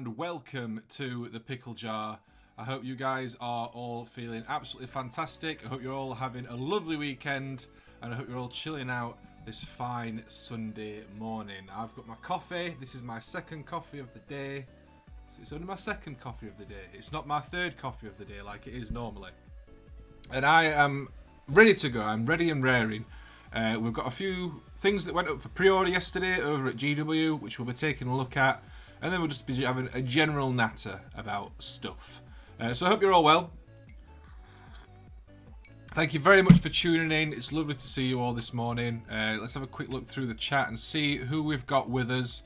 and welcome to the Pickle Jar. I hope you guys are all feeling absolutely fantastic. I hope you're all having a lovely weekend, and I hope you're all chilling out this fine Sunday morning. I've got my coffee. This is my second coffee of the day. It's only my second coffee of the day. It's not my third coffee of the day like it is normally. And I am ready to go. I'm ready and raring. We've got a few things that went up for pre-order yesterday over at GW, which we'll be taking a look at. And then we'll just be having a general natter about stuff. So I hope you're all well. Thank you very much for tuning in. It's lovely to see you all this morning. Let's have a quick look through the chat and see who we've got with us.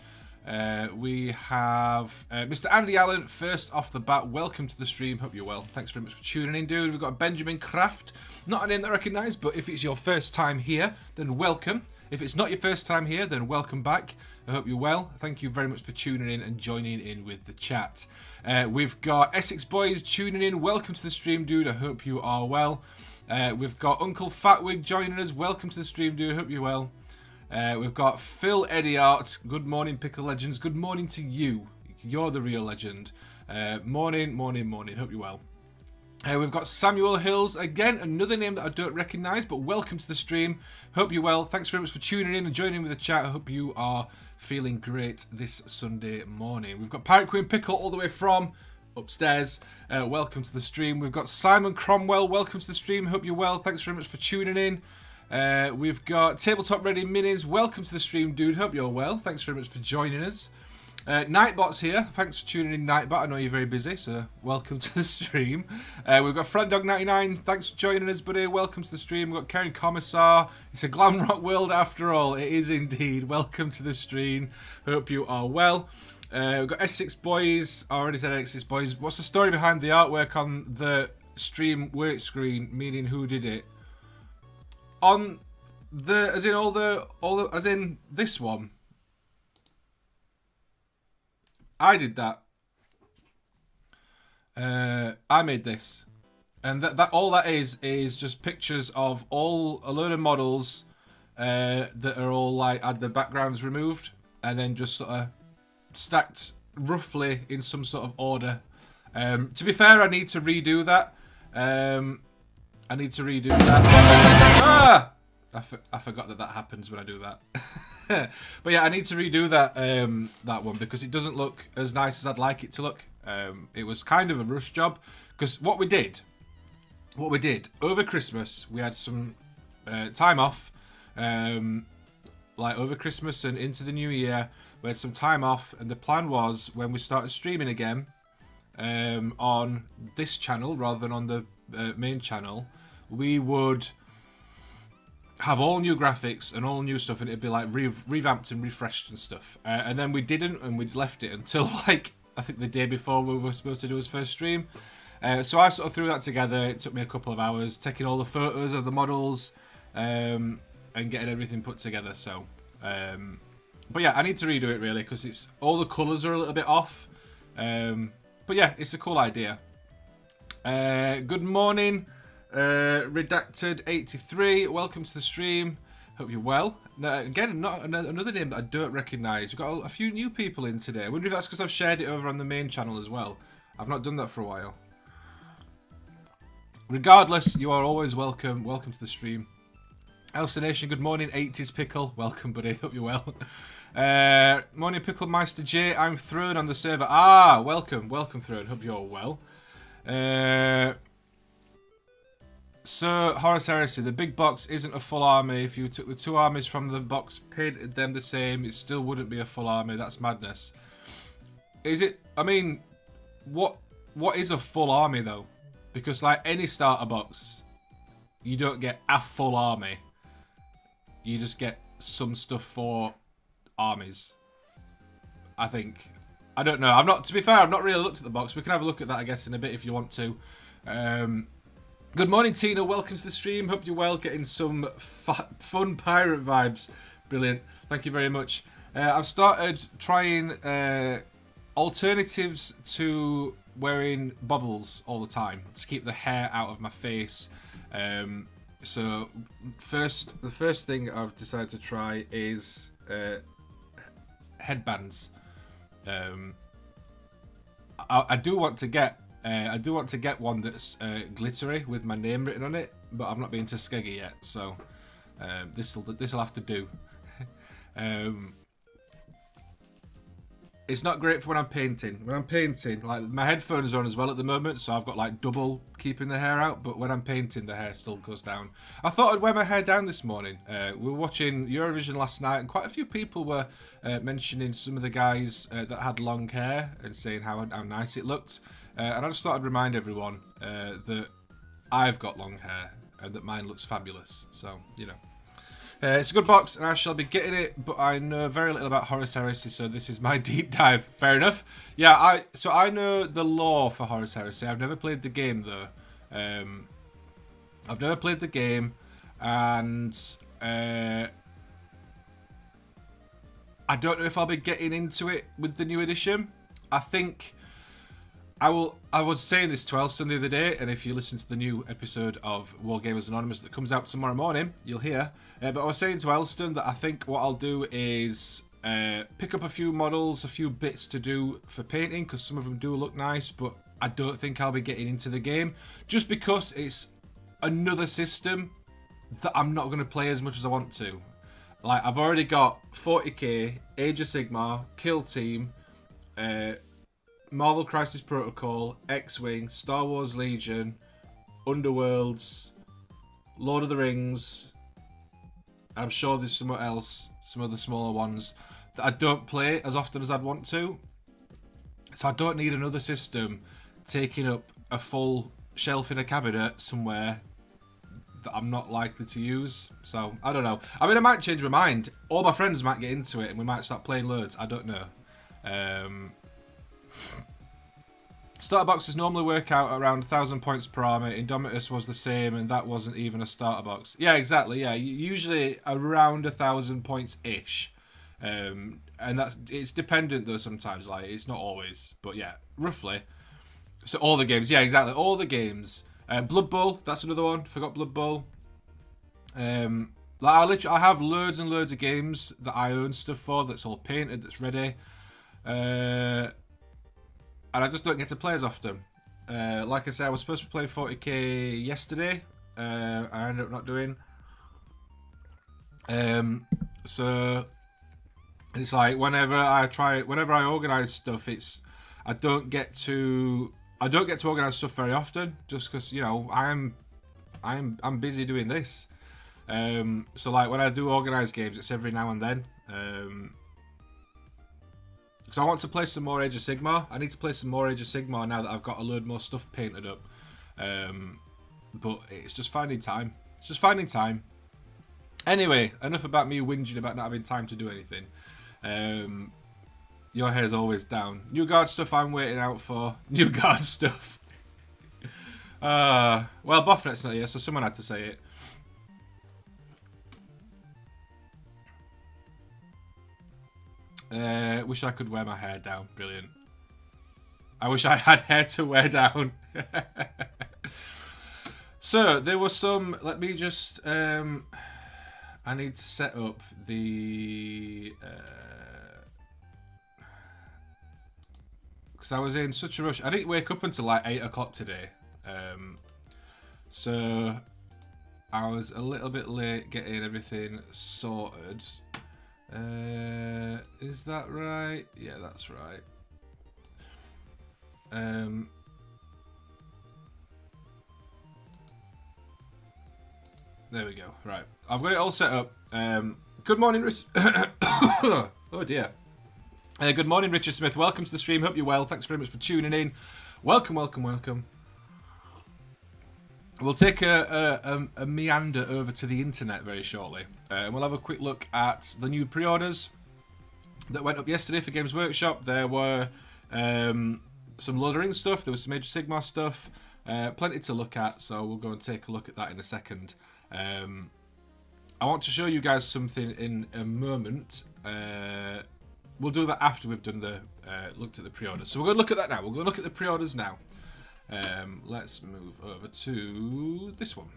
We have Mr. Andy Allen, first off the bat. Welcome to the stream. Hope you're well. Thanks very much for tuning in, dude. We've got Benjamin Kraft. Not a name that I recognise, but if it's your first time here, then welcome. If it's not your first time here, then welcome back. I hope you're well. Thank you very much for tuning in and joining in with the chat. We've got Essex Boys tuning in. Welcome to the stream, dude. I hope you are well. We've got Uncle Fatwig joining us. Welcome to the stream, dude. I hope you're well. We've got Phil Ediart. Good morning, Pickle Legends. Good morning to you. You're the real legend. Morning. Hope you're well. We've got Samuel Hills. Again, another name that I don't recognise, but welcome to the stream. Hope you're well. Thanks very much for tuning in and joining in with the chat. I hope you are feeling great this Sunday morning. We've got Pirate Queen Pickle all the way from upstairs. Welcome to the stream. We've got Simon Cromwell. Welcome to the stream. Hope you're well. Thanks very much for tuning in. We've got Tabletop Ready Minis. Welcome to the stream, dude. Hope you're well. Thanks very much for joining us. Nightbot's here. Thanks for tuning in, Nightbot. I know you're very busy, so welcome to the stream. We've got FriendDog99. Thanks for joining us, buddy. Welcome to the stream. We've got Karen Commissar. It's a glam rock world after all. It is indeed. Welcome to the stream. Hope you are well. We've got Essex Boys. I already said Essex Boys. What's the story behind the artwork on the stream work screen? Meaning, who did it? On the, as in all the, as in this one. I did that. I made this, and that all that is just pictures of a load of models that are all like had the backgrounds removed, and then just sort of stacked roughly in some sort of order. To be fair, I need to redo that. Ah! I forgot that happens when I do that. But yeah, I need to redo that one because it doesn't look as nice as I'd like it to look. It was kind of a rush job because what we did over Christmas, we had some time off, like over Christmas and into the new year, we had some time off, and the plan was when we started streaming again on this channel rather than on the main channel, we would have all new graphics and all new stuff, and it'd be like revamped and refreshed and stuff. And then we didn't, and we left it until like I think the day before we were supposed to do his first stream. So I sort of threw that together. It took me a couple of hours taking all the photos of the models and getting everything put together. So, but yeah, I need to redo it really because it's all the colours are a little bit off. But yeah, it's a cool idea. Good morning. Redacted 83, welcome to the stream. Hope you're well. Now, again, not another name that I don't recognise. We've got a few new people in today. I wonder if that's because I've shared it over on the main channel as well. I've not done that for a while. Regardless, you are always welcome. Welcome to the stream. Elsa Nation, good morning. 80s Pickle, welcome, buddy. Hope you're well. Morning, Pickle Meister J. I'm Throne on the server. Ah, welcome, Throne. Hope you're well. So, Horace Heresy, the big box isn't a full army. If you took the two armies from the box, painted them the same, it still wouldn't be a full army. That's madness. Is it? I mean, what is a full army, though? Because, like, any starter box, you don't get a full army. You just get some stuff for armies. I think. I don't know. To be fair, I've not really looked at the box. We can have a look at that, I guess, in a bit if you want to. Good morning, Tina. Welcome to the stream. Hope you're well. Getting some fun pirate vibes. Brilliant. Thank you very much. I've started trying alternatives to wearing bobbles all the time to keep the hair out of my face. So the first thing I've decided to try is headbands. I do want to get one that's glittery with my name written on it, but I've not been to Skeggy yet, so this'll have to do. It's not great for when I'm painting. When I'm painting, like my headphones are on as well at the moment, so I've got like double keeping the hair out. But when I'm painting, the hair still goes down. I thought I'd wear my hair down this morning. We were watching Eurovision last night, and quite a few people were mentioning some of the guys that had long hair and saying how nice it looked. And I just thought I'd remind everyone that I've got long hair and that mine looks fabulous. So, you know. It's a good box, and I shall be getting it, but I know very little about Horus Heresy, so this is my deep dive. Fair enough. Yeah, so I know the lore for Horus Heresy. I've never played the game, though. I've never played the game, and I don't know if I'll be getting into it with the new edition. I think I was saying this to Elston the other day, and if you listen to the new episode of Wargamers Anonymous that comes out tomorrow morning, you'll hear. But I was saying to Elston that I think what I'll do is pick up a few models, a few bits to do for painting, because some of them do look nice, but I don't think I'll be getting into the game, just because it's another system that I'm not going to play as much as I want to. Like, I've already got 40k, Age of Sigmar, Kill Team, Marvel Crisis Protocol, X-Wing, Star Wars Legion, Underworlds, Lord of the Rings. I'm sure there's somewhere else, some other smaller ones that I don't play as often as I'd want to. So I don't need another system taking up a full shelf in a cabinet somewhere that I'm not likely to use. So I don't know. I mean, I might change my mind. All my friends might get into it and we might start playing loads. I don't know. Starter boxes normally work out around 1,000 points per army. Indomitus was the same, and that wasn't even a starter box. Yeah, exactly. Yeah, usually around 1,000 points ish, and it's dependent though sometimes. Like, it's not always, but yeah, roughly. So all the games, yeah, exactly, all the games. Blood Bowl, that's another one. Forgot Blood Bowl. Like I have loads and loads of games that I own stuff for that's all painted, that's ready. And I just don't get to play as often. Like I said, I was supposed to be playing 40k yesterday. I ended up not doing. So it's like whenever I organise stuff, I don't get to organise stuff very often, just because, you know, I'm busy doing this. So like when I do organise games, it's every now and then. Because I want to play some more Age of Sigmar. I need to play some more Age of Sigmar now that I've got a load more stuff painted up. But it's just finding time. It's just finding time. Anyway, enough about me whinging about not having time to do anything. Your hair's always down. New Guard stuff I'm waiting out for. New Guard stuff. Well, Boffnet's not here, so someone had to say it. Wish I could wear my hair down. Brilliant. I wish I had hair to wear down. So, there was some... Let me just... I need to set up the... Because I was in such a rush. I didn't wake up until like 8 o'clock today. So, I was a little bit late getting everything sorted. Is that right? Yeah, that's right. There we go. Right, I've got it all set up. Good morning, oh dear. Good morning, Richard Smith. Welcome to the stream. Hope you're well. Thanks very much for tuning in. Welcome, welcome, welcome. We'll take a meander over to the internet very shortly. And we'll have a quick look at the new pre-orders that went up yesterday for Games Workshop. There were some Lord of the Rings stuff. There was some Age of Sigmar stuff. Plenty to look at, so we'll go and take a look at that in a second. I want to show you guys something in a moment. We'll do that after we've done the looked at the pre-orders. So we're going to look at that now. We're going to look at the pre-orders now. Let's move over to this one.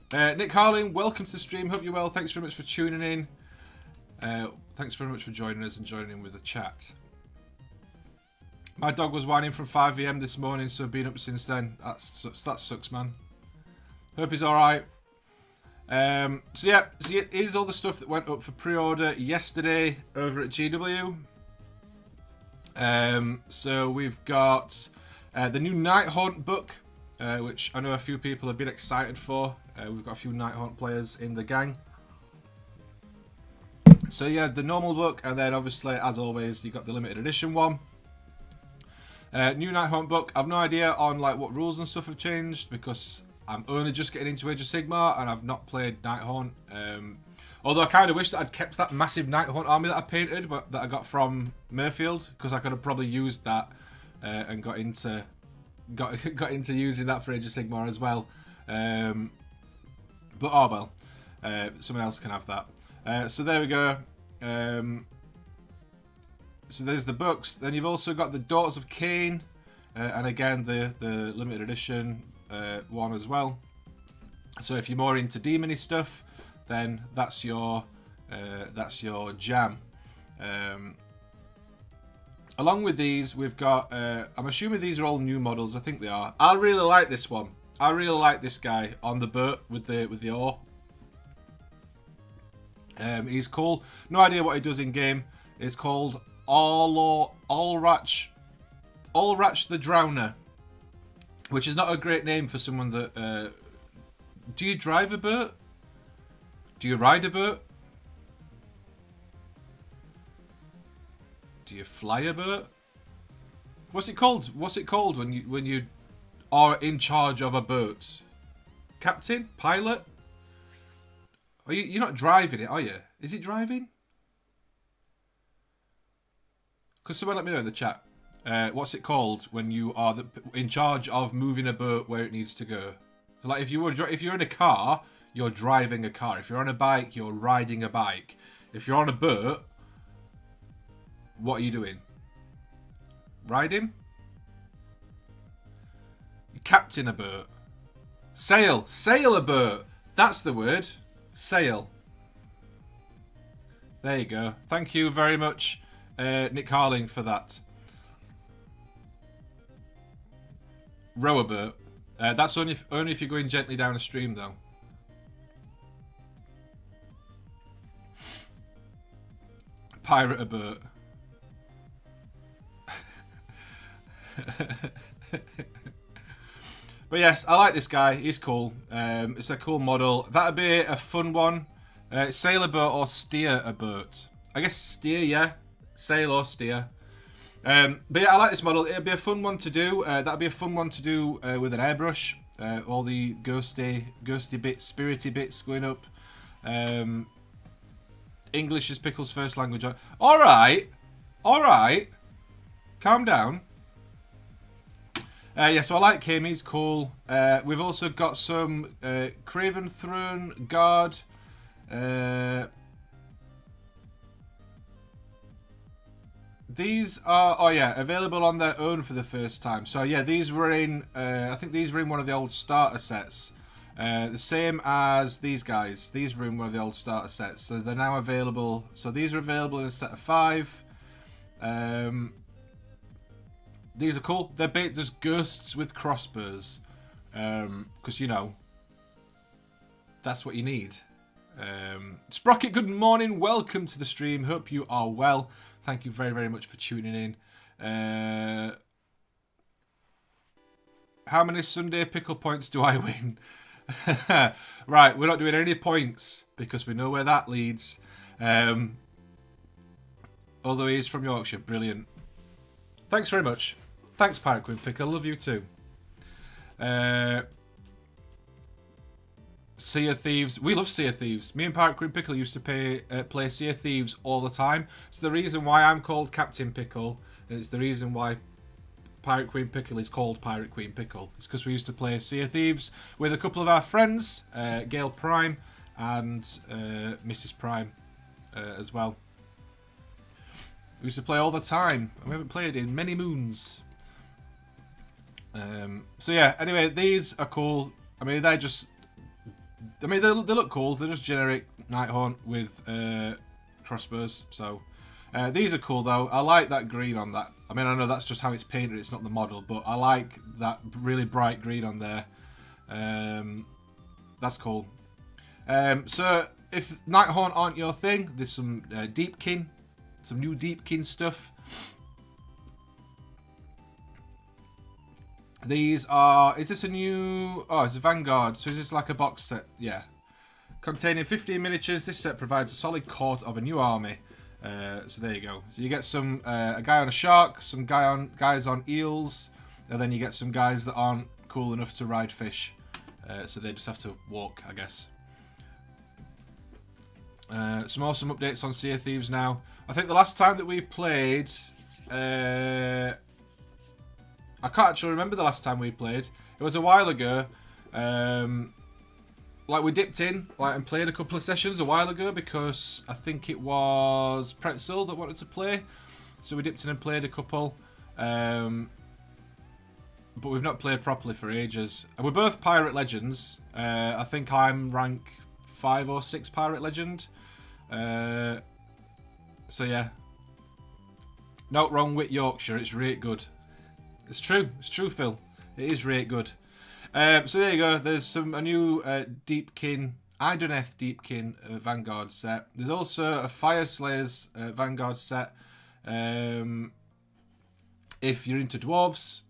Nick Harling, welcome to the stream. Hope you're well. Thanks very much for tuning in. Thanks very much for joining us and joining in with the chat. My dog was whining from 5 AM this morning, so I've been up since then. That sucks, man. Hope he's alright. So here's all the stuff that went up for pre-order yesterday over at GW. So we've got the new Nighthaunt book, which I know a few people have been excited for. We've got a few Nighthaunt players in the gang. So yeah, the normal book, and then obviously, as always, you got the limited edition one. New Nighthaunt book. I've no idea on like what rules and stuff have changed because I'm only just getting into Age of Sigmar and I've not played Nighthaunt. Although I kind of wish that I'd kept that massive Nighthaunt army that I painted, but that I got from Mayfield, because I could have probably used that and got into using that for Age of Sigmar as well. But oh well, someone else can have that. So there we go. So there's the books. Then you've also got the Daughters of Cain, and again the limited edition one as well. So if you're more into demony stuff, then that's your jam. Along with these, we've got. I'm assuming these are all new models. I think they are. I really like this one. I really like this guy on the boat with the oar. He's cool. No idea what he does in game. It's called Allrach the Drowner, which is not a great name for someone that. Do you drive a boat? Do you ride a boat? Do you fly a boat? What's it called? What's it called when you are in charge of a boat? Captain? Pilot? You're not driving it, are you? Is it driving? Could someone let me know in the chat? What's it called when you are in charge of moving a boat where it needs to go? So like if you're in a car, you're driving a car. If you're on a bike, you're riding a bike. If you're on a boat, what are you doing? Riding? You captain a boat. Sail a boat. That's the word. Sail. There you go. Thank you very much, Nick Harling, for that. Row a boat. That's only if you're going gently down a stream, though. Pirate a boat. But yes, I like this guy. He's cool. It's a cool model. That'd be a fun one. Sail a boat or steer a boat. I guess steer, yeah. Sail or steer. But yeah, I like this model. It'd be a fun one to do. That'd be a fun one to do with an airbrush. All the ghosty bits, spirity bits going up. English is Pickle's first language. All right. Calm down. Yeah, so I like him. He's cool. We've also got some Craven Throne Guard. These are, available on their own for the first time. So yeah, these were in, I think these were in one of the old starter sets. The same as these guys. These were in one of the old starter sets. So they're now available. So these are available in a set of 5. These are cool. They're just ghosts with crossbows. Because, you know, that's what you need. Sprocket, good morning. Welcome to the stream. Hope you are well. Thank you very, very much for tuning in. How many Sunday pickle points do I win? Right, we're not doing any points because we know where that leads. Although he is from Yorkshire. Brilliant. Thanks very much. Thanks, Pirate Queen Pickle. I love you too. Sea of Thieves. We love Sea of Thieves. Me and Pirate Queen Pickle used to play Sea of Thieves all the time. It's the reason why I'm called Captain Pickle. And it's the reason why Pirate Queen Pickle is called Pirate Queen Pickle. It's because we used to play Sea of Thieves with a couple of our friends, Gail Prime and Mrs. Prime as well. We used to play all the time. We haven't played in many moons. So yeah, anyway, these are cool. I mean, they're just... I mean, they look cool. They're just generic Nighthaunt with crossbows. So these are cool though. I like that green on that. I mean, I know that's just how it's painted. It's not the model, but I like that really bright green on there. That's cool. So if Nighthorn aren't your thing, there's some Deepkin, some new Deepkin stuff. These are, is this a new, oh, it's a Vanguard, so is this like a box set? Yeah. Containing 15 miniatures, this set provides a solid court of a new army. So there you go. So you get some, a guy on a shark, some guys on eels, and then you get some guys that aren't cool enough to ride fish. So they just have to walk, I guess. Some awesome updates on Sea of Thieves now. I think the last time that we played, I can't actually remember the last time we played. It was a while ago. Like we dipped in and played a couple of sessions a while ago because I think it was Pretzel that wanted to play. So we dipped in and played a couple. But we've not played properly for ages. And we're both Pirate Legends. I think I'm rank 5 or 6 Pirate Legend. So yeah. Not wrong with Yorkshire, it's really good. It's true, Phil. It is really good. So there you go. There's a new Deepkin, Idoneth Deepkin Vanguard set. There's also a Fire Slayers Vanguard set. If you're into dwarves,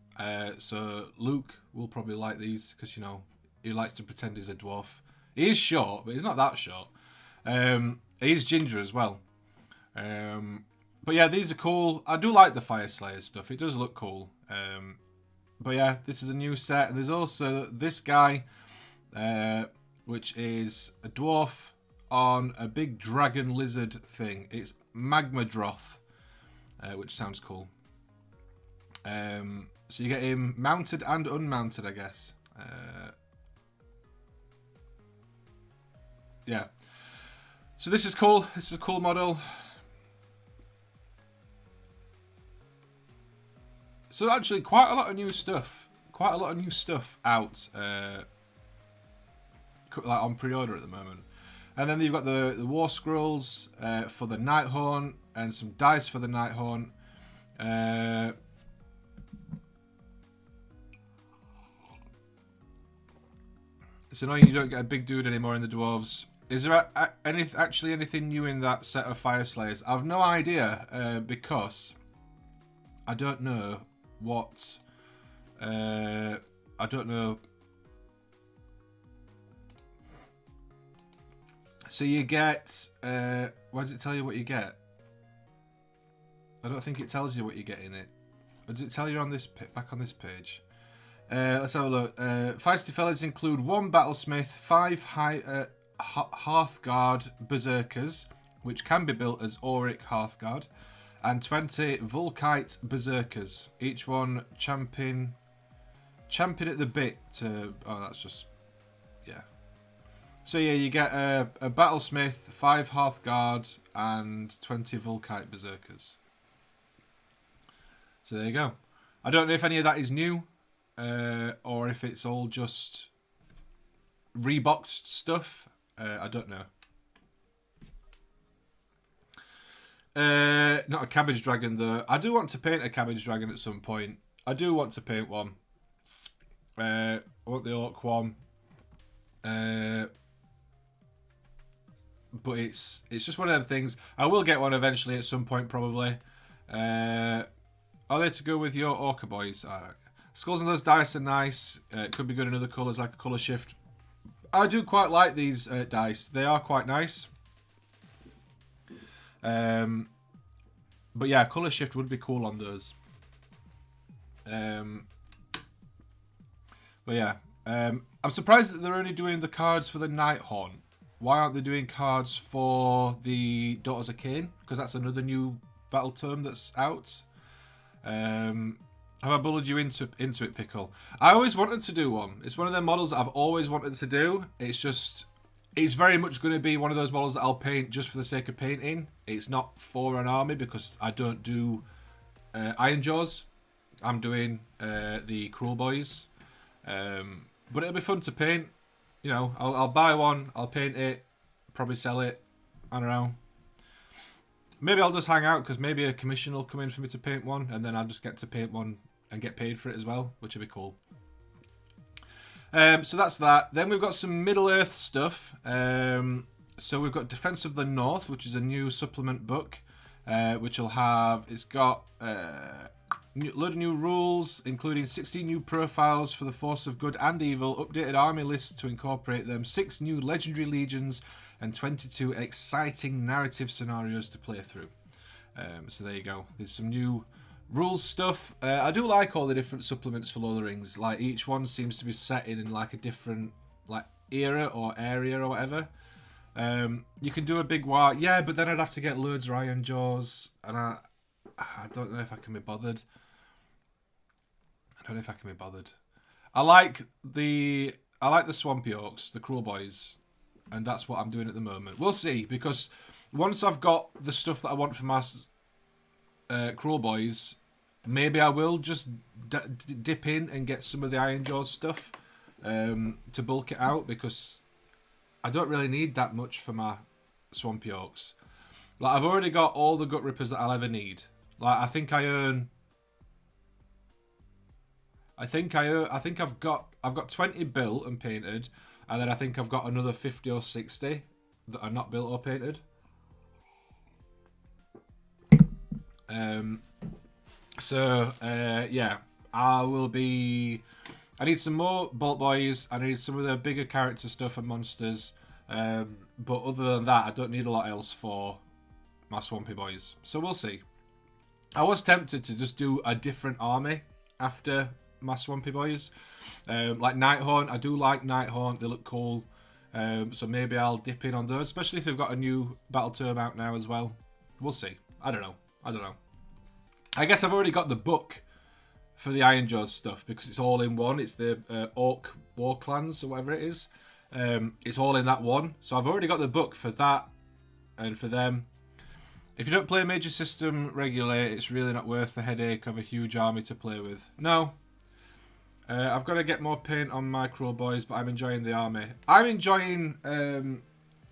so Luke will probably like these because you know he likes to pretend he's a dwarf. He is short, but he's not that short. He's ginger as well. But yeah, these are cool. I do like the Fire Slayers stuff. It does look cool. But yeah, this is a new set. And there's also this guy, which is a dwarf on a big dragon lizard thing. It's Magmadroth, which sounds cool. So you get him mounted and unmounted, I guess. Yeah. So this is cool. This is a cool model. So actually, quite a lot of new stuff. Quite a lot of new stuff out, like on pre-order at the moment. And then you've got the War Scrolls for the Nighthorn and some dice for the Nighthorn. It's annoying you don't get a big dude anymore in the dwarves. Is there actually anything new in that set of Fire Slayers? I've no idea because I don't know what. I don't know. So you get. Why does it tell you what you get? I don't think it tells you what you get in it. Or does it tell you on this back on this page? Let's have a look. Feisty fellas include 1 Battlesmith, 5 Hearthguard Berserkers, which can be built as Auric Hearthguard, and 20 Volkite Berserkers, each one champion at the bit to... Oh, that's just... Yeah. So yeah, you get a Battlesmith, 5 Hearthguard, and 20 Volkite Berserkers. So there you go. I don't know if any of that is new, or if it's all just reboxed stuff. I don't know. Not a cabbage dragon though. I do want to paint a cabbage dragon at some point. I do want to paint one. I want the orc one. But it's just one of them things. I will get one eventually at some point probably. Are they to go with your Orca boys? Alright. Skulls and those dice are nice. Could be good in other colours like a colour shift. I do quite like these dice. They are quite nice. But yeah, colour shift would be cool on those. But yeah. I'm surprised that they're only doing the cards for the Nighthorn. Why aren't they doing cards for the Daughters of Cain? Because that's another new battle tome that's out. Have I bullied you into it, Pickle? I always wanted to do one. It's one of the models that I've always wanted to do. It's just... It's very much going to be one of those models that I'll paint just for the sake of painting. It's not for an army because I don't do Iron Jaws. I'm doing the Cruel Boys. But it'll be fun to paint. You know, I'll buy one, I'll paint it, probably sell it. I don't know. Maybe I'll just hang out because maybe a commission will come in for me to paint one, and then I'll just get to paint one and get paid for it as well, which would be cool. So that's that. Then we've got some Middle-earth stuff. So we've got Defense of the North, which is a new supplement book, which will have, it's got a load of new rules, including 16 new profiles for the force of good and evil, updated army lists to incorporate them, 6 new legendary legions, and 22 exciting narrative scenarios to play through. So there you go. There's some new rules stuff. I do like all the different supplements for Lord of the Rings. Like, each one seems to be set in like a different like era or area or whatever. You can do a big war. Yeah, but then I'd have to get loads of Iron Jaws, and I don't know if I can be bothered. I don't know if I can be bothered. I like the Swampy Orcs, the Cruel Boys, and that's what I'm doing at the moment. We'll see, because once I've got the stuff that I want for my Cruel Boys, maybe I will just dip in and get some of the Iron Jaws stuff to bulk it out, because I don't really need that much for my Swampy Orcs. Like, I've already got all the Gut Rippers that I'll ever need. Like, I think I've got 20 built and painted, and then I think I've got another 50 or 60 that are not built or painted. Yeah, I need some more Bolt Boys. I need some of the bigger character stuff and monsters. But other than that, I don't need a lot else for my Swampy Boys. So we'll see. I was tempted to just do a different army after my Swampy Boys. Like Nighthorn. I do like Nighthorn. They look cool. So maybe I'll dip in on those, especially if they've got a new battle term out now as well. We'll see. I don't know. I guess I've already got the book for the Iron Jaws stuff, because it's all in one. It's the Orc War Clans or whatever it is. It's all in that one. So I've already got the book for that and for them. If you don't play a major system regularly, it's really not worth the headache of a huge army to play with. No. I've got to get more paint on my Cruel Boys, but I'm enjoying the army. I'm enjoying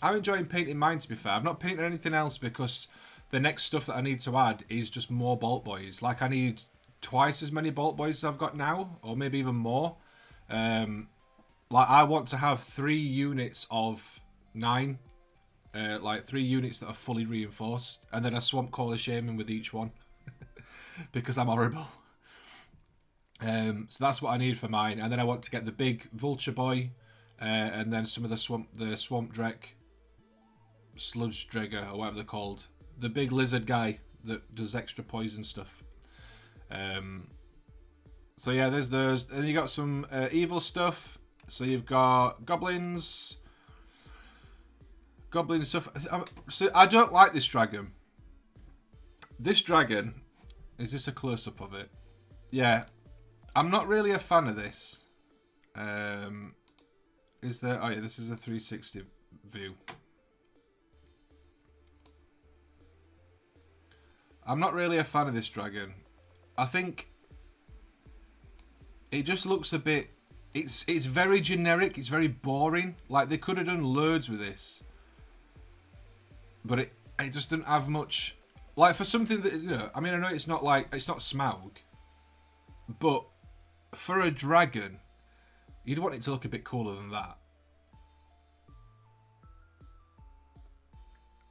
painting mine, to be fair. I've not painted anything else because the next stuff that I need to add is just more Bolt Boys. Like, I need twice as many Bolt Boys as I've got now, or maybe even more. Like, I want to have 3 units of 9. Like 3 units that are fully reinforced, and then a Swamp Caller Shaman with each one. Because I'm horrible. So that's what I need for mine. And then I want to get the big Vulture Boy, and then some of the Swamp Drek, Sludge Dregger, or whatever they're called. The big lizard guy that does extra poison stuff. So yeah, there's those. And you got some evil stuff. So you've got goblins stuff. So I don't like this dragon. This dragon, is this a close-up of it? Yeah, I'm not really a fan of this. Is there? Oh yeah, this is a 360 view. I'm not really a fan of this dragon. I think it just looks a bit. It's very generic. It's very boring. Like, they could have done loads with this, but it just didn't have much. Like, for something that, you know, I mean, I know it's not Smaug, but for a dragon, you'd want it to look a bit cooler than that.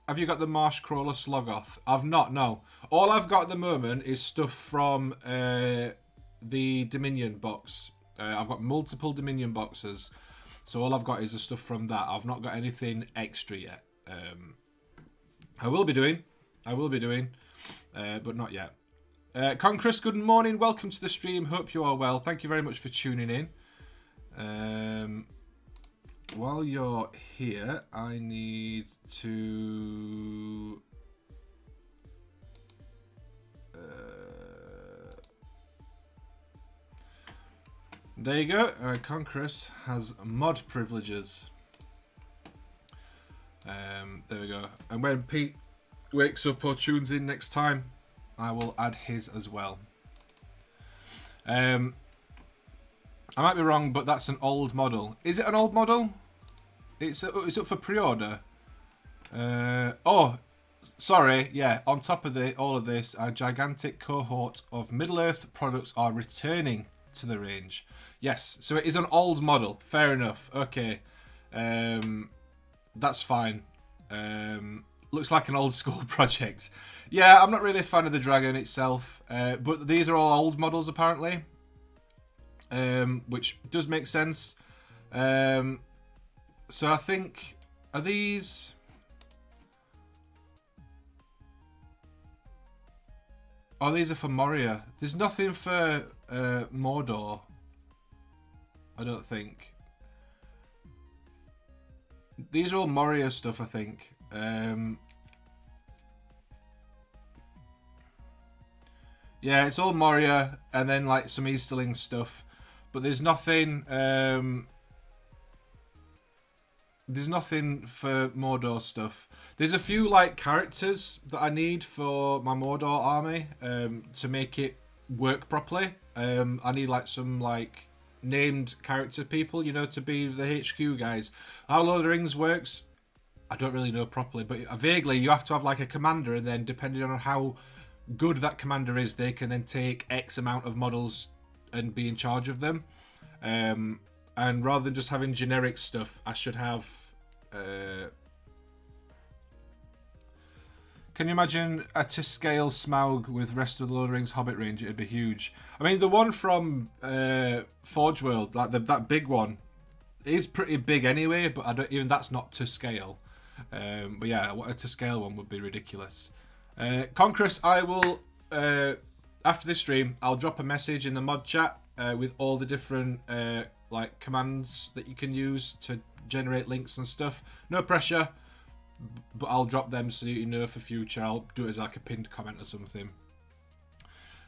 Have you got the Marsh Crawler Slogoth? I've not, no. All I've got at the moment is stuff from the Dominion box. I've got multiple Dominion boxes, so all I've got is the stuff from that. I've not got anything extra yet. I will be doing, but not yet. Conquerus, good morning. Welcome to the stream. Hope you are well. Thank you very much for tuning in. While you're here, I need to... there you go. Conquerus has mod privileges. There we go. And when Pete wakes up or tunes in next time, I will add his as well. I might be wrong, but that's an old model. Is it an old model? It's up for pre-order. Oh, sorry, yeah, on top of all of this, a gigantic cohort of Middle-earth products are returning to the range. Yes, so it is an old model. Fair enough. Okay. That's fine. Looks like an old school project. Yeah, I'm not really a fan of the dragon itself, but these are all old models apparently, which does make sense. So I think, are these... Oh, these are for Moria. There's nothing for Mordor, I don't think. These are all Moria stuff, I think. Yeah, it's all Moria, and then like some Easterling stuff. But there's nothing... there's nothing for Mordor stuff. There's a few like characters that I need for my Mordor army to make it work properly. I need like some like named character people, you know, to be the HQ guys. How Lord of the Rings works, I don't really know properly, but vaguely you have to have like a commander, and then depending on how good that commander is, they can then take X amount of models and be in charge of them. And rather than just having generic stuff, I should have... Can you imagine a to scale Smaug with rest of the Lord of the Rings Hobbit range? It'd be huge. I mean, the one from Forge World, like that big one, is pretty big anyway, but even that's not to scale. But yeah, a to scale one would be ridiculous. Conquerus, I will, after this stream, I'll drop a message in the mod chat with all the different like commands that you can use to generate links and stuff. No pressure, but I'll drop them so you know for future. I'll do it as like a pinned comment or something.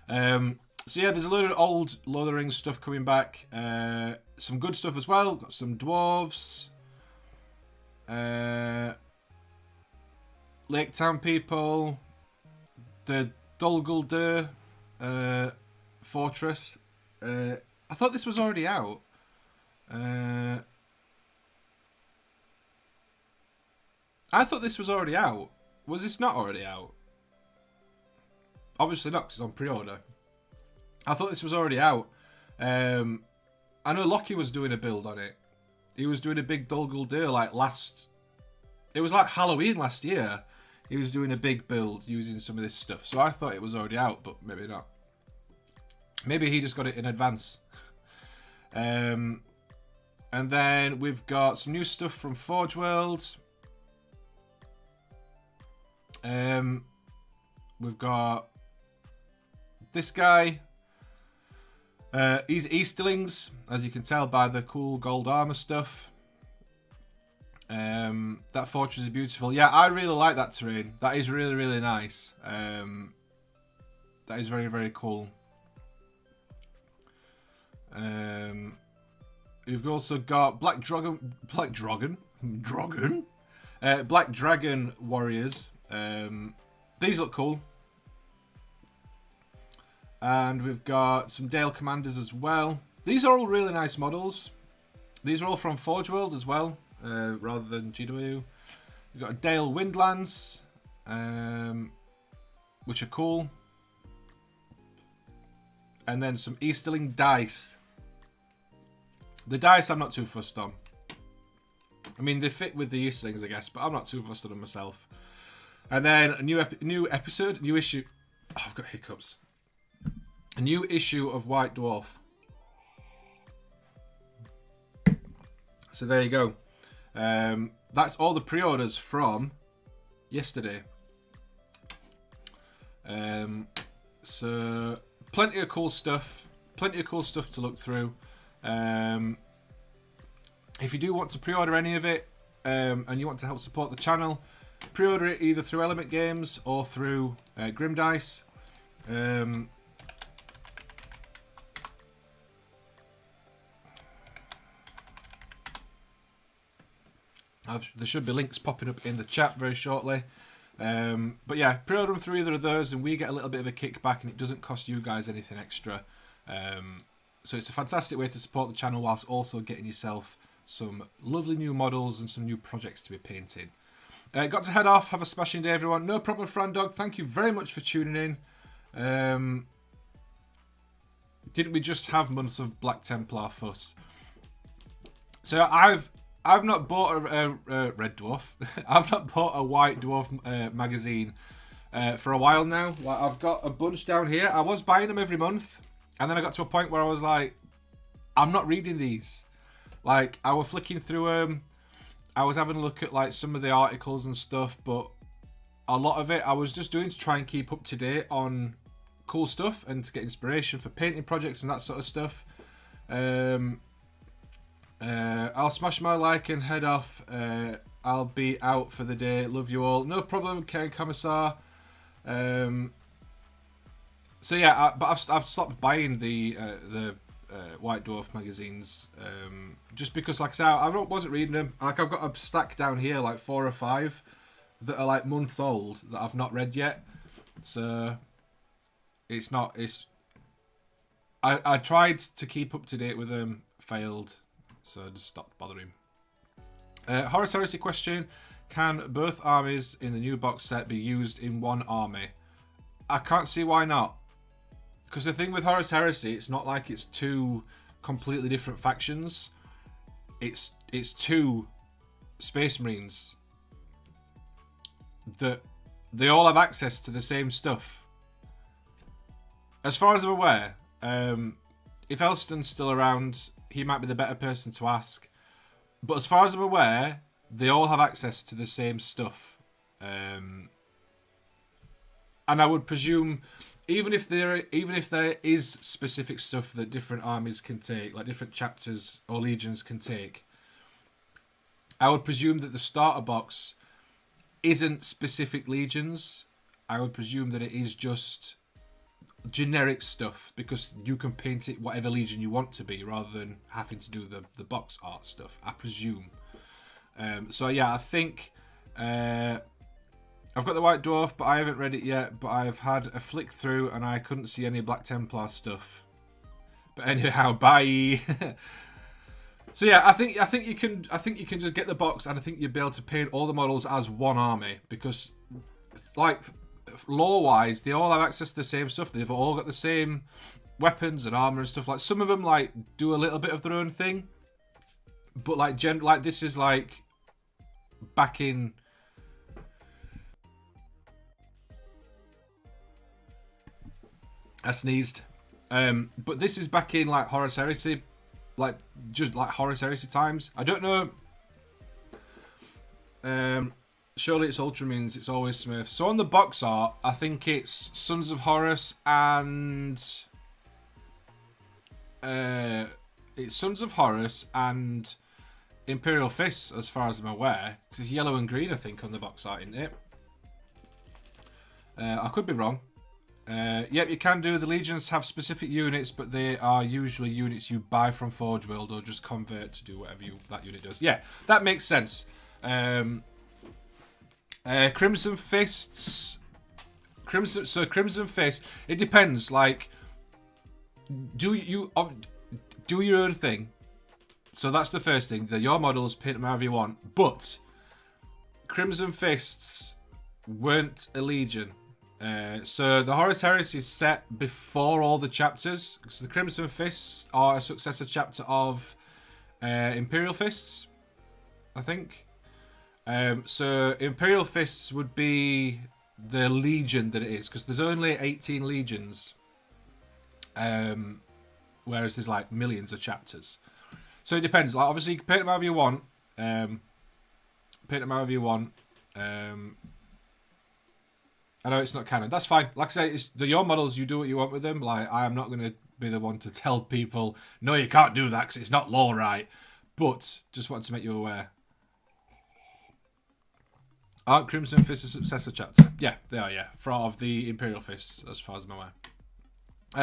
So yeah, there's a load of old Lord of the Rings stuff coming back. Some good stuff as well. Got some dwarves. Lake Town people. The Dol Guldur fortress. I thought this was already out. I thought this was already out. Was this not already out? Obviously not, because it's on pre-order. I thought this was already out. I know Lockie was doing a build on it. He was doing a big Dol Guldur like last... It was like Halloween last year. He was doing a big build using some of this stuff. So I thought it was already out, but maybe not. Maybe he just got it in advance. And then we've got some new stuff from Forge World. We've got this guy. He's Easterlings, as you can tell by the cool gold armor stuff. That fortress is beautiful. Yeah, I really like that terrain. That is really, really nice. That is very, very cool. We've also got Black Dragon warriors. These look cool. And we've got some Dale commanders as well. These are all really nice models. These are all from Forge World as well, rather than GW. We've got a Dale Windlance, which are cool. And then some Easterling dice. The dice I'm not too fussed on. I mean, they fit with the Easterlings, I guess, but I'm not too fussed on them myself. And then a new issue. Oh, I've got hiccups. A new issue of White Dwarf. So there you go. That's all the pre-orders from yesterday. So plenty of cool stuff. Plenty of cool stuff to look through. If you do want to pre-order any of it, and you want to help support the channel, pre-order it either through Element Games or through Grim Dice. There should be links popping up in the chat very shortly. But yeah, pre-order them through either of those and we get a little bit of a kickback and it doesn't cost you guys anything extra. So it's a fantastic way to support the channel whilst also getting yourself some lovely new models and some new projects to be painting. Got to head off. Have a smashing day, everyone. No problem, Frandog. Thank you very much for tuning in. Didn't we just have months of Black Templar fuss? So I've not bought a Red Dwarf. I've not bought a White Dwarf magazine for a while now. Like, I've got a bunch down here. I was buying them every month, and then I got to a point where I was like, I'm not reading these. Like, I was flicking through them. I was having a look at like some of the articles and stuff, but a lot of it I was just doing to try and keep up to date on cool stuff and to get inspiration for painting projects and that sort of stuff. I'll smash my like and head off. I'll be out for the day. Love you all. No problem, Karen Commissar. So yeah, but I've stopped buying the White Dwarf magazines just because, like I said, I wasn't reading them. Like, I've got a stack down here, like 4 or 5 that are like months old that I've not read yet. So I tried to keep up to date with them, failed, so I just stopped bothering. Horus Heresy question: can both armies in the new box set be used in one army? I can't see why not. Because the thing with Horus Heresy, it's not like it's 2 completely different factions. It's 2 Space Marines that they all have access to the same stuff. As far as I'm aware, if Elston's still around, he might be the better person to ask. But as far as I'm aware, they all have access to the same stuff. And I would presume, even if there is specific stuff that different armies can take, like different chapters or legions can take, I would presume that the starter box isn't specific legions. I would presume that it is just generic stuff, because you can paint it whatever legion you want to be rather than having to do the box art stuff, I presume. So yeah, I think I've got the White Dwarf, but I haven't read it yet. But I've had a flick through and I couldn't see any Black Templar stuff. But anyhow, bye. So yeah, I think you can just get the box, and I think you'll be able to paint all the models as one army, because like lore-wise, they all have access to the same stuff. They've all got the same weapons and armor and stuff. Like, some of them like do a little bit of their own thing, but like this is like back in. I sneezed. But this is back in like Horus Heresy, like just like Horus Heresy times. I don't know. Surely it's Ultramarines, it's always Smurfs. So on the box art, I think it's Sons of Horus and it's Sons of Horus and Imperial Fists, as far as I'm aware. Because it's yellow and green, I think, on the box art, isn't it? I could be wrong. Yep, you can do. The legions have specific units, but they are usually units you buy from Forge World or just convert to do whatever that unit does. Yeah, that makes sense. Crimson Fists. Crimson Fist. It depends. Like, do your own thing. So that's the first thing. They're your models. Paint them however you want. But Crimson Fists weren't a legion. So the Horus Heresy is set before all the chapters, because the Crimson Fists are a successor chapter of Imperial Fists, I think. So Imperial Fists would be the legion that it is, because there's only 18 legions, whereas there's like millions of chapters. So it depends. Like, obviously, you can paint them however you want. I know it's not canon. That's fine. Like I say, they're your models. You do what you want with them. Like, I am not going to be the one to tell people, no, you can't do that because it's not law right. But just wanted to make you aware. Aren't Crimson Fists a successor chapter? Yeah, they are, yeah. Of the Imperial Fists, as far as I'm aware.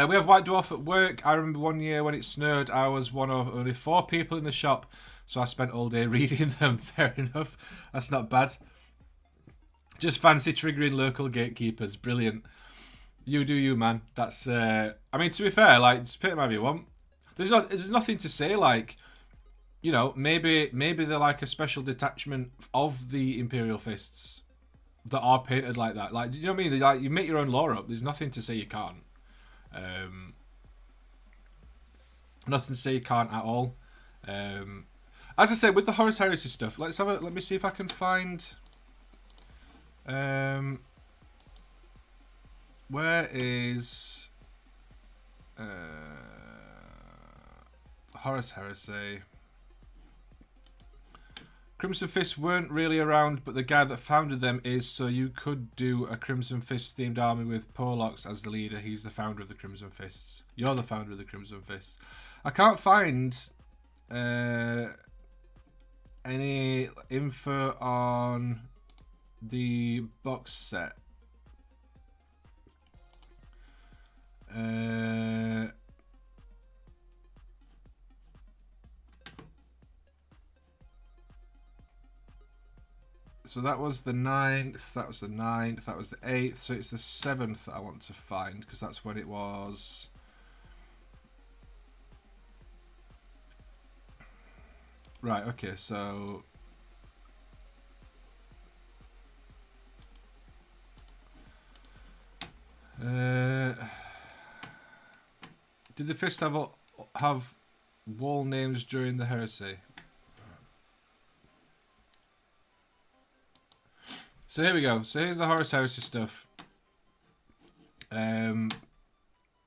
We have White Dwarf at work. I remember one year when it snowed, I was one of only 4 people in the shop. So I spent all day reading them. Fair enough. That's not bad. Just fancy triggering local gatekeepers. Brilliant. You do you, man. That's, I mean, to be fair, like, just paint them however you want. There's nothing to say, like, you know, maybe they're like a special detachment of the Imperial Fists that are painted like that. Like, you know what I mean? Like, you make your own lore up. There's nothing to say you can't. Nothing to say you can't at all. As I said, with the Horus Heresy stuff, let me see if I can find. Where is Horus Heresy? Crimson Fist weren't really around, but the guy that founded them is, so you could do a Crimson Fist themed army with Porlox as the leader. He's the founder of the Crimson Fists. You're the founder of the Crimson Fists. I can't find any info on the box set. So that was the 9th, that was the 9th, that was the 8th, so it's the 7th that I want to find, because that's when it was. Right, okay, so did the Fist have wall names during the Heresy? So here we go. So here's the Horus Heresy stuff.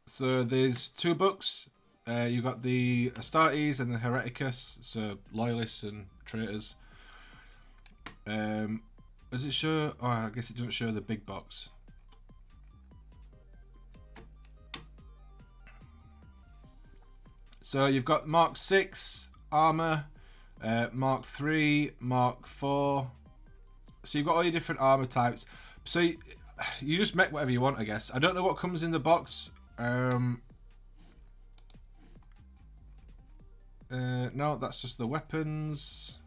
So there's 2 books. You've got the Astartes and the Hereticus, so loyalists and traitors. Does it show? Oh, I guess it doesn't show the big box. So you've got Mark 6 armor, Mark 3, Mark 4. So you've got all your different armor types. So you just make whatever you want, I guess. I don't know what comes in the box. No, that's just the weapons.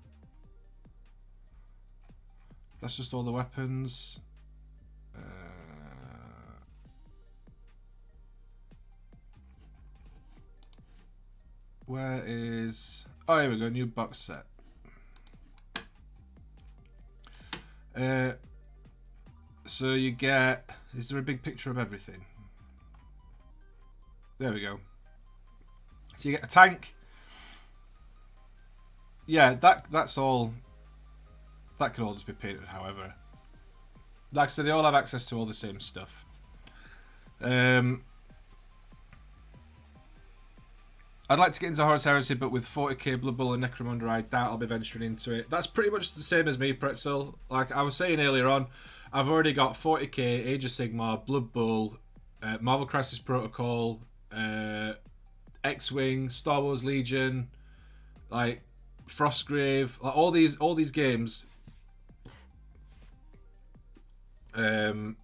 That's just all the weapons. Where is... Oh, here we go, new box set. So you get... Is there a big picture of everything? There we go. So you get a tank. Yeah, that's all. That can all just be painted however. Like I said, they all have access to all the same stuff. I'd like to get into Horus Heresy, but with 40k Blood Bowl and Necromunda, I doubt I'll be venturing into it. That's pretty much the same as me, Pretzel. Like I was saying earlier on, I've already got 40k, Age of Sigmar, Blood Bowl, Marvel Crisis Protocol, X-Wing, Star Wars Legion, like Frostgrave, like all these games. But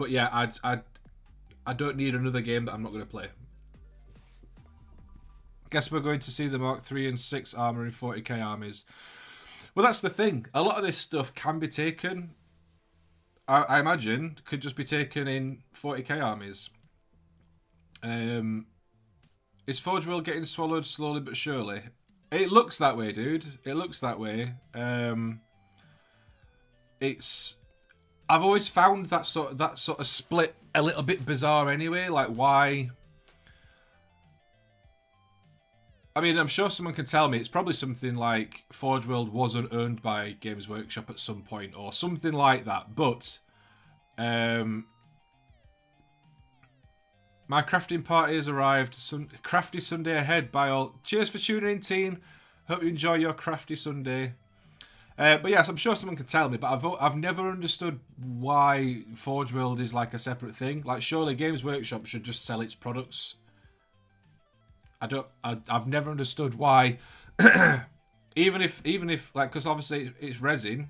yeah, I don't need another game that I'm not going to play. Guess we're going to see the Mark 3 and 6 armor in 40k armies. Well, that's the thing. A lot of this stuff can be taken, I imagine, could just be taken in 40k armies. Is Forge World getting swallowed slowly but surely? It looks that way, dude. It looks that way. I've always found that sort of split a little bit bizarre anyway. Like, why? I mean, I'm sure someone can tell me. It's probably something like Forge World wasn't owned by Games Workshop at some point, or something like that. But my crafting party has arrived. Crafty Sunday ahead by all. Cheers for tuning in, team. Hope you enjoy your crafty Sunday. But yes, I'm sure someone can tell me, but I've never understood why Forge World is like a separate thing. Like, surely Games Workshop should just sell its products. I've never understood why. even if like, because obviously it's resin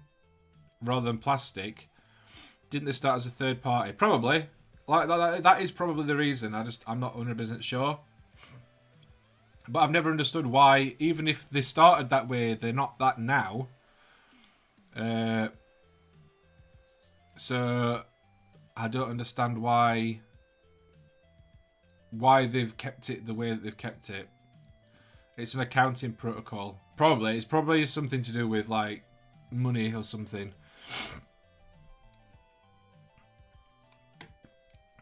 rather than plastic. Didn't they start as a third party? Probably. Like that is probably the reason. I'm not 100% sure. But I've never understood why, even if they started that way, they're not that now. So I don't understand why they've kept it the way that they've kept it. It's an accounting protocol. Probably. It's probably something to do with, like, money or something.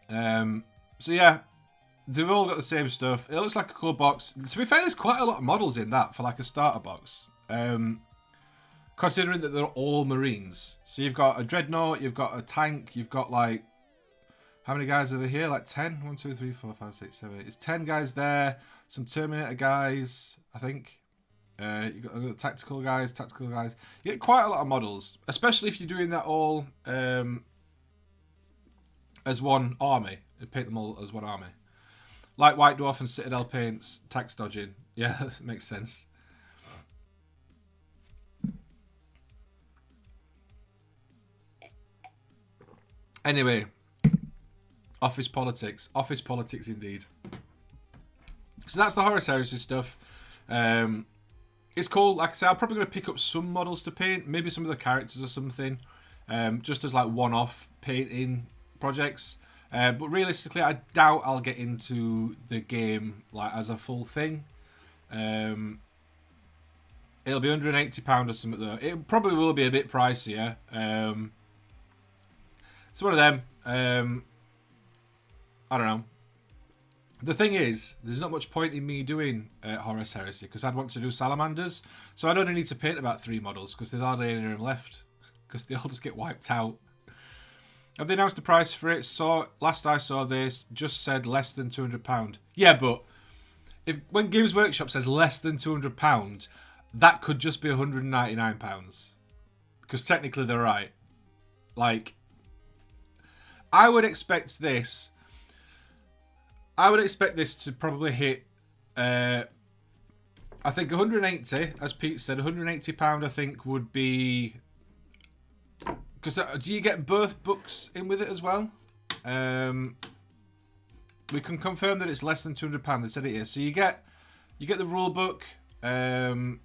So, yeah. They've all got the same stuff. It looks like a cool box. To be fair, there's quite a lot of models in that for, like, a starter box. Considering that they're all Marines. So you've got a Dreadnought, you've got a tank, you've got, like... How many guys are there here? Like 10? 1, 2, 3, 4, 5, 6, 7, 8. It's 10 guys there. Some Terminator guys, I think. You've got the tactical guys. You get quite a lot of models. Especially if you're doing that all as one army. You paint them all as one army. Like White Dwarf and Citadel paints, tax dodging. Yeah, that makes sense. Anyway, office politics. Office politics indeed. So that's the Horus Heresy stuff. It's cool. Like I said, I'm probably going to pick up some models to paint. Maybe some of the characters or something. Just as like one-off painting projects. But realistically, I doubt I'll get into the game like as a full thing. It'll be £180 or something though. It probably will be a bit pricier. It's one of them. I don't know. The thing is, there's not much point in me doing Horus Heresy because I'd want to do Salamanders. So I'd only need to paint about 3 models because there's hardly any of them left because they all just get wiped out. Have they announced the price for it? So last I saw this, just said less than £200. Yeah, but when Games Workshop says less than £200, that could just be £199 because technically they're right. Like, I would expect this to probably hit, I think 180, as Pete said, £180 I think would be, because do you get both books in with it as well? We can confirm that it's less than £200, they said it is. So you get the rule book, you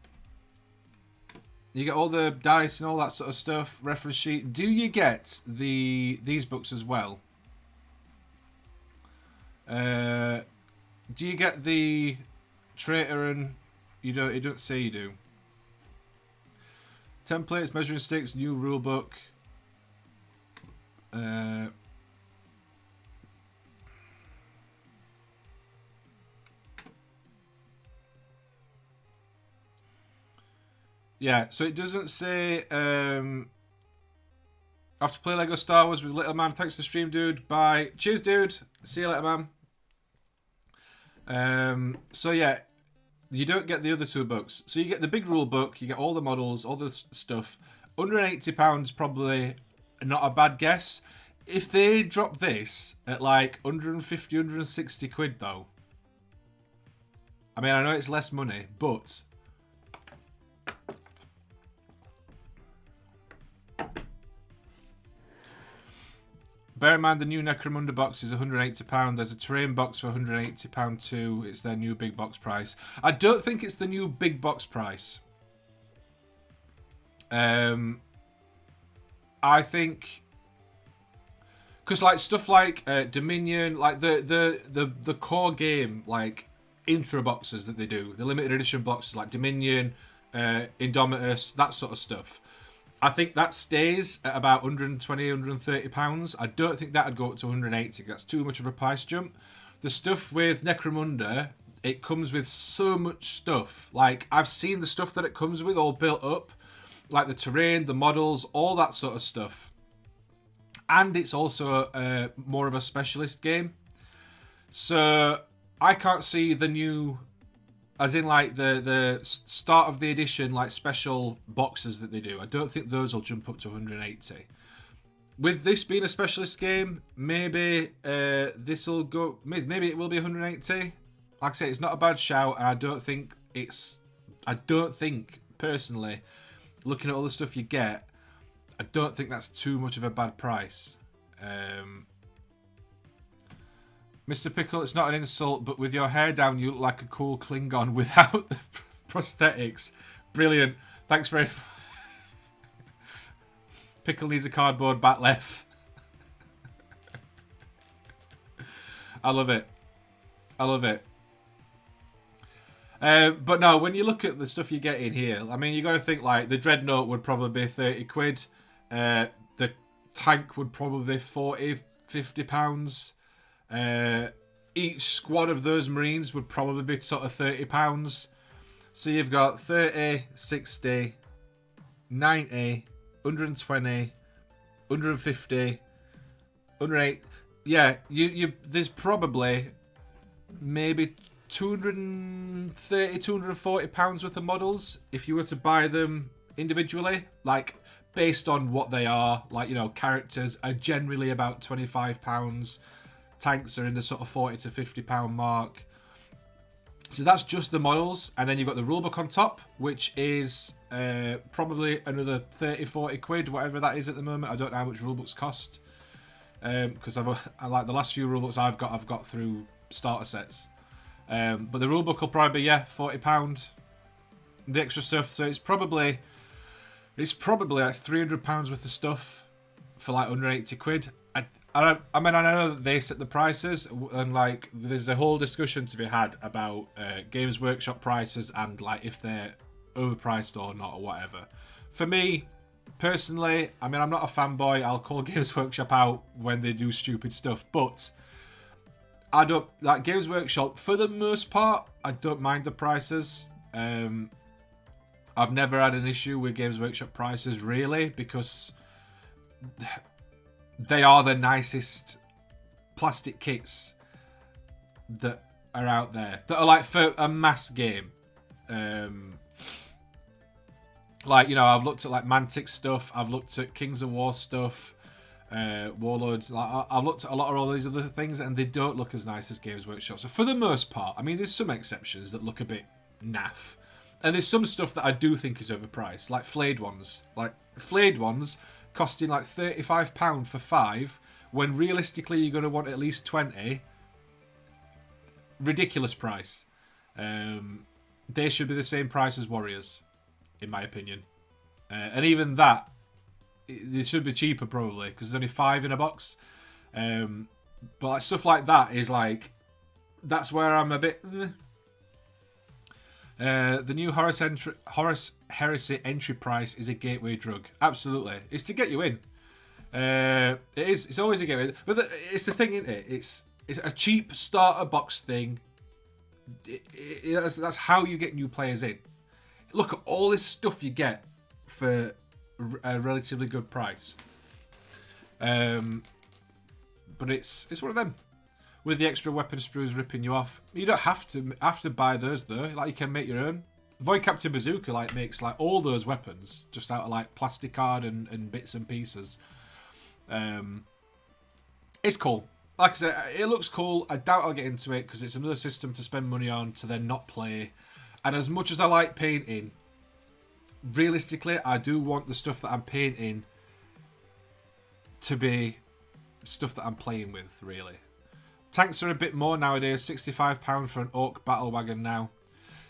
get all the dice and all that sort of stuff, reference sheet. Do you get these books as well? Do you get the traitor and you don't say you do? Templates, measuring sticks, new rule book. Yeah, so it doesn't say I have to play Lego Star Wars with Little Man. Thanks for the stream, dude. Bye. Cheers, dude. See you later, man. So yeah, you don't get the other 2 books. So you get the big rule book, you get all the models, all the stuff. £180 probably not a bad guess. If they drop this at like 150, 160 quid though, I mean, I know it's less money, but bear in mind the new Necromunda box is £180. There's a terrain box for £180 too. It's their new big box price. I don't think it's the new big box price. I think because like stuff like Dominion, like the core game, like intro boxes that they do, the limited edition boxes like Dominion, Indomitus, that sort of stuff. I think that stays at about £120, £130. I don't think that'd go up to 180. That's too much of a price jump. The stuff with Necromunda, it comes with so much stuff. Like, I've seen the stuff that it comes with all built up. Like the terrain, the models, all that sort of stuff. And it's also more of a specialist game. So, I can't see the new... As in, like, the start of the edition, like, special boxes that they do. I don't think those will jump up to 180. With this being a specialist game, maybe this will go... Maybe it will be 180. Like I say, it's not a bad shout, and I don't think, personally, looking at all the stuff you get, I don't think that's too much of a bad price. Mr. Pickle, it's not an insult, but with your hair down, you look like a cool Klingon without the prosthetics. Brilliant. Thanks very much. Pickle needs a cardboard bat left. I love it. I love it. But no, when you look at the stuff you get in here, I mean, you got to think like the Dreadnought would probably be 30 quid. The tank would probably be 40, 50 pounds. Each squad of those Marines would probably be sort of 30 pounds. So you've got 30, 60, 90, 120, 150, 108. Yeah, there's probably maybe 230, 240 pounds worth of models if you were to buy them individually, like based on what they are. Like, you know, characters are generally about 25 pounds. Tanks are in the sort of 40 to 50 pound mark. So that's just the models, and then you've got the rulebook on top, which is probably another 30, 40 quid, whatever that is at the moment. I don't know how much rulebooks cost, because I like the last few rulebooks I've got through starter sets. But the rulebook will probably be, yeah, £40. The extra stuff, so it's probably like £300 worth of stuff for like under 80 quid. I mean, I know that they set the prices, and like there's a whole discussion to be had about Games Workshop prices and like if they're overpriced or not or whatever. For me, personally, I mean, I'm not a fanboy. I'll call Games Workshop out when they do stupid stuff, but I don't like Games Workshop for the most part. I don't mind the prices. I've never had an issue with Games Workshop prices really, because they are the nicest plastic kits that are out there, that are like for a mass game. Like, you know, I've looked at like Mantic stuff, I've looked at Kings of War stuff, Warlords. Like, I've looked at a lot of all these other things, and they don't look as nice as Games Workshop. So for the most part, I mean, there's some exceptions that look a bit naff, and there's some stuff that I do think is overpriced, like flayed ones. Like flayed ones costing like £35 for 5, when realistically you're going to want at least 20. Ridiculous price. They should be the same price as Warriors, in my opinion. And even that, they should be cheaper probably, because there's only 5 in a box. But like stuff like that is like, that's where I'm a bit. The new Horus Heresy entry price is a gateway drug. Absolutely, it's to get you in. It is. It's always a gateway, but it's the thing, isn't it? It's a cheap starter box thing. That's how you get new players in. Look at all this stuff you get for a relatively good price. But it's one of them. With the extra weapon sprues ripping you off. You don't have to buy those though. Like, you can make your own. Void Captain Bazooka like makes like all those weapons just out of like plastic card and bits and pieces. It's cool. Like I said, it looks cool. I doubt I'll get into it because it's another system to spend money on to then not play. And as much as I like painting, realistically, I do want the stuff that I'm painting to be stuff that I'm playing with, really. Tanks are a bit more nowadays, £65 for an Orc battle wagon now.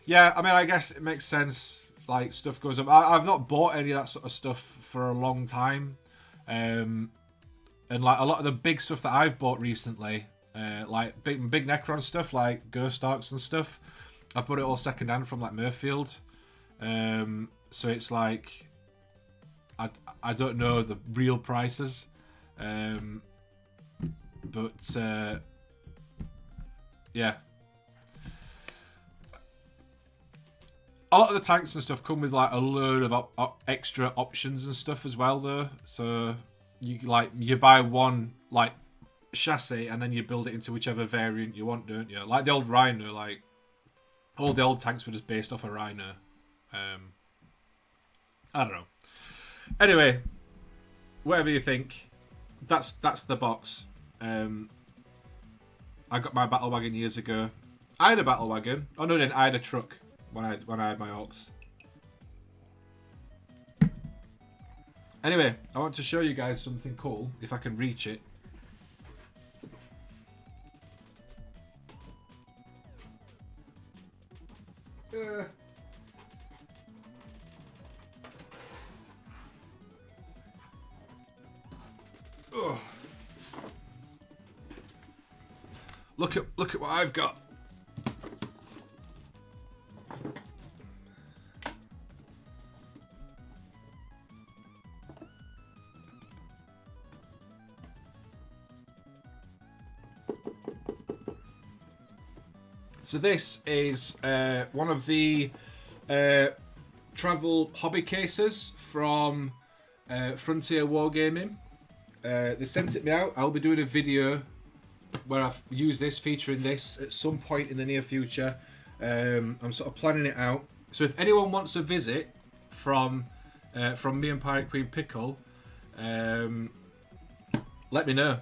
Yeah, I mean, I guess it makes sense. Like, stuff goes up. I've not bought any of that sort of stuff for a long time. And like a lot of the big stuff that I've bought recently, like big Necron stuff, like Ghost Arcs and stuff, I've bought it all second hand from like Murfield. So it's like, I don't know the real prices. But yeah. A lot of the tanks and stuff come with like a load of extra options and stuff as well though. So you buy one like chassis and then you build it into whichever variant you want, don't you? Like the old Rhino, like all the old tanks were just based off a Rhino. I don't know. Anyway, whatever you think, that's the box. I got my battle wagon years ago. I had a battle wagon. Oh no, I didn't. I had a truck when I had my Orcs. Anyway, I want to show you guys something cool, if I can reach it. Oh. Look at what I've got. So this is one of the travel hobby cases from Frontier Wargaming. They sent it me out. I'll be doing a video where I've used this, featuring this at some point in the near future. I'm sort of planning it out. So if anyone wants a visit from me and Pirate Queen Pickle, let me know,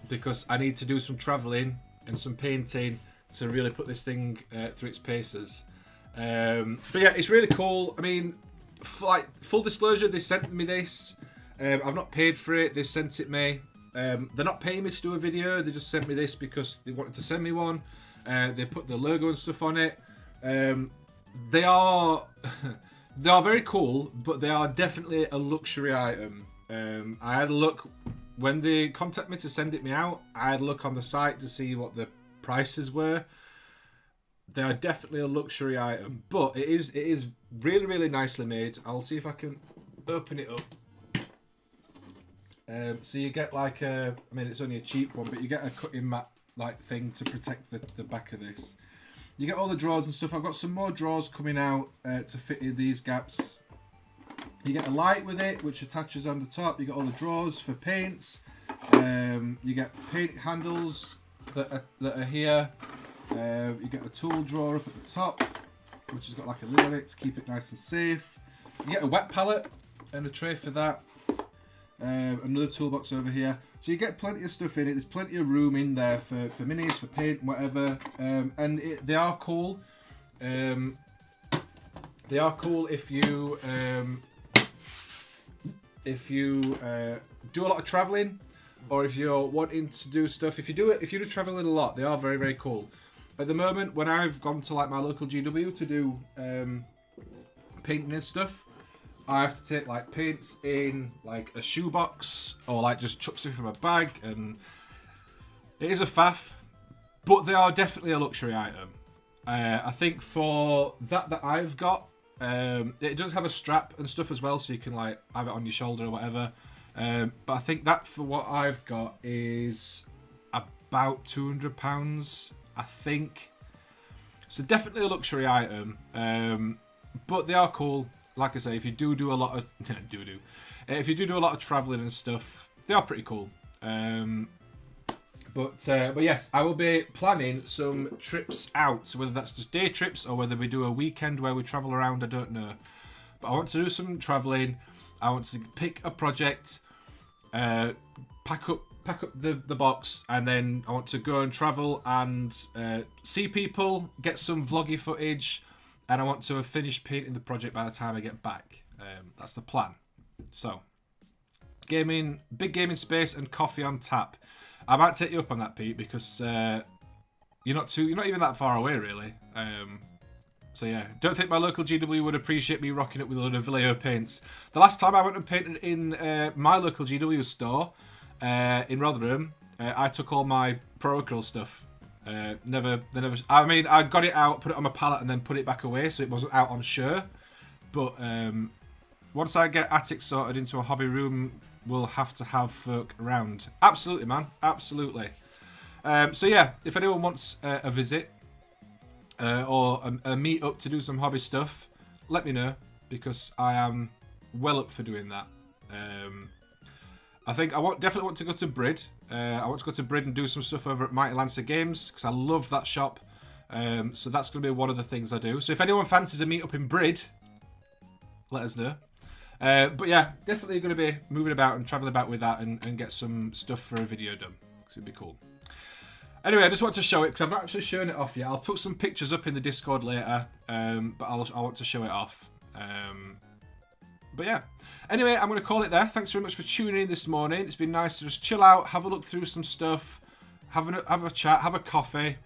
because I need to do some travelling and some painting to really put this thing through its paces. But yeah, it's really cool. I mean, full disclosure, they sent me this. I've not paid for it. They sent it me. They're not paying me to do a video. They just sent me this because they wanted to send me one. They put the logo and stuff on it. They are they are very cool, but they are definitely a luxury item. I had a look when they contacted me to send it me out. I had a look on the site to see what the prices were. They are definitely a luxury item, but it is really, really nicely made. I'll see if I can open it up. So you get like I mean, it's only a cheap one, but you get a cutting mat like thing to protect the back of this. You get all the drawers and stuff. I've got some more drawers coming out to fit in these gaps. You get a light with it, which attaches on the top. You get all the drawers for paints. You get paint handles that are here. You get a tool drawer up at the top, which has got like a lid on it to keep it nice and safe. You get a wet palette and a tray for that. Another toolbox over here. So you get plenty of stuff in it. There's plenty of room in there for minis, for paint, whatever. And they are cool. They are cool if you do a lot of traveling, or if you're wanting to do stuff. If you do traveling a lot, they are very, very cool. At the moment, when I've gone to like my local GW to do painting and stuff, I have to take like paints in like a shoebox, or like just chuck stuff from a bag, and it is a faff, but they are definitely a luxury item. I think for that I've got, it does have a strap and stuff as well, so you can like have it on your shoulder or whatever. But I think that for what I've got is about £200, I think. So definitely a luxury item, but they are cool. Like I say, if you do a lot of if you do a lot of traveling and stuff, they are pretty cool. But yes, I will be planning some trips out. So whether that's just day trips or whether we do a weekend where we travel around, I don't know. But I want to do some traveling. I want to pick a project, pack up the box, and then I want to go and travel and see people, get some vloggy footage, and I want to have finished painting the project by the time I get back. That's the plan. So, big gaming space and coffee on tap. I might take you up on that, Pete, because you're not even that far away, really. So yeah, don't think my local GW would appreciate me rocking up with a load of Vallejo paints. The last time I went and painted in my local GW store in Rotherham, I took all my Pro Acryl stuff. I mean, I got it out, put it on my pallet, and then put it back away, so it wasn't out on show. But once I get attic sorted into a hobby room, we'll have to have folk around. Absolutely, man. Absolutely. So yeah, if anyone wants a visit or a meet up to do some hobby stuff, let me know, because I am well up for doing that. I think I definitely want to go to Brid. I want to go to Brid and do some stuff over at Mighty Lancer Games, because I love that shop. So that's going to be one of the things I do. So if anyone fancies a meet up in Brid, let us know. But yeah, definitely going to be moving about and traveling about with that, and get some stuff for a video done, because it'd be cool. Anyway, I just want to show it, because I've not actually shown it off yet. I'll put some pictures up in the Discord later, but I want to show it off. But yeah. Anyway, I'm going to call it there. Thanks very much for tuning in this morning. It's been nice to just chill out, have a look through some stuff, have a chat, have a coffee.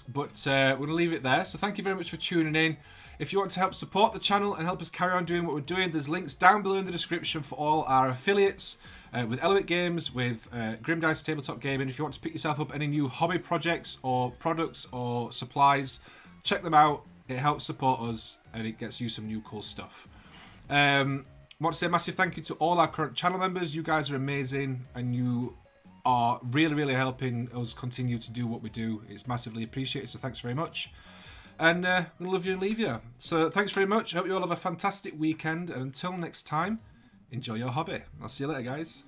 But we're going to leave it there. So thank you very much for tuning in. If you want to help support the channel and help us carry on doing what we're doing, there's links down below in the description for all our affiliates with Element Games, with Grim Dice Tabletop Gaming. If you want to pick yourself up any new hobby projects or products or supplies, check them out. It helps support us and it gets you some new cool stuff. I want to say a massive thank you to all our current channel members. You guys are amazing, and you are really, really helping us continue to do what we do. It's massively appreciated, so thanks very much. And I'm going to love you and leave you. So thanks very much. Hope you all have a fantastic weekend. And until next time, enjoy your hobby. I'll see you later, guys.